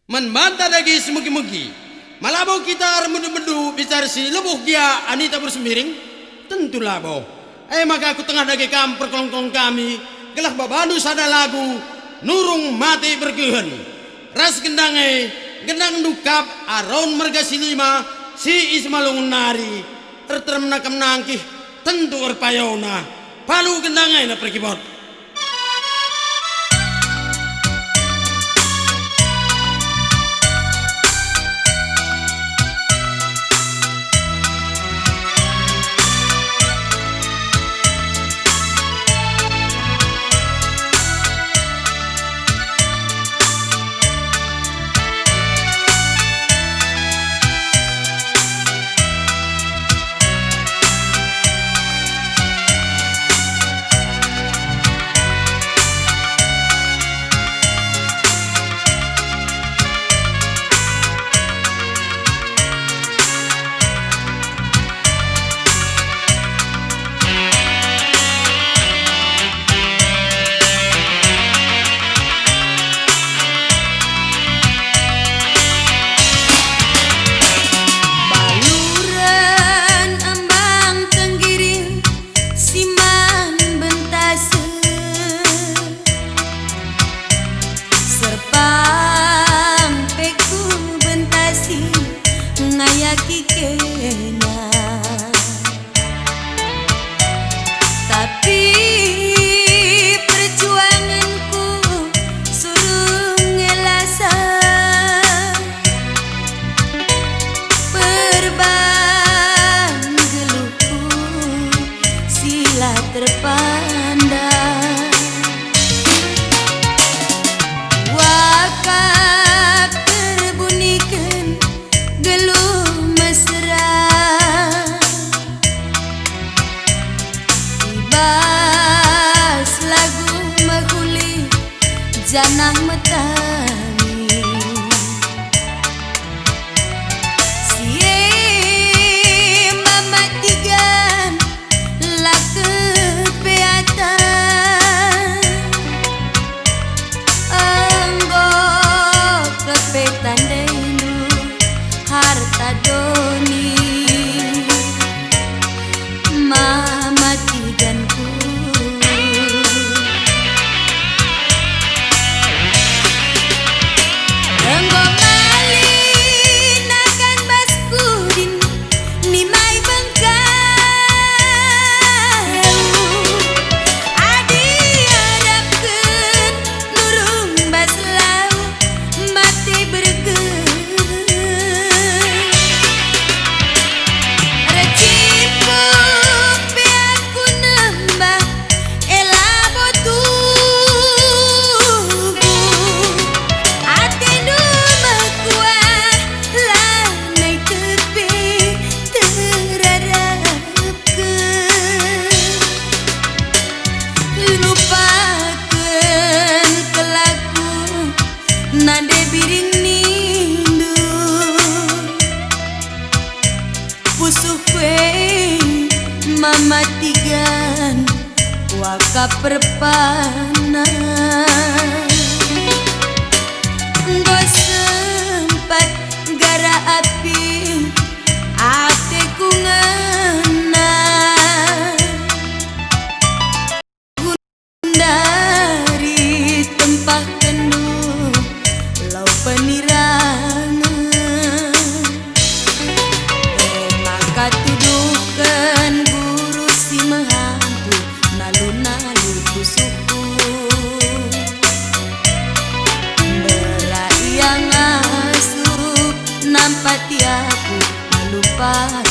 Menbantah lagi semugi-mugi. Malabo kita mendu-mendu bicara si lebuh dia anita bersemiring. Tentu labo. Maka aku tengah lagi kamper kelongkong kami. Gelah babanu sada lagu. Nurung mati berkehen. Ras gendang dukap aron merga silima. Si ismalung nari. Terterem nakam nangkih. Tentu erpayona. Palu gendangai na perkibot. Tapi perjuanganku suruh ngelasan perban geluhku sila terpandang wakak terbunyikan geluh mesra bas lagu mahuli janah metani sie mama tigan la kepeatan anggo kepetan denu harta doni mama tiganku enggo malin akan baskudin nimai bengkau adi harapkeun nurung baslau mati bergeun recipku aku nembah elabo tubuh ati nu makuah lanai tepi terarapkeun lupakeun kelaku nade biring nindu pusuh kue mama tigan waka perpana nggo sempat gara api ateku ngena dari tempah kendu lau penirangan maka tuduhkan guru si mehantu nalu-nalu pusuku berai yang asup nampak tiaku lupa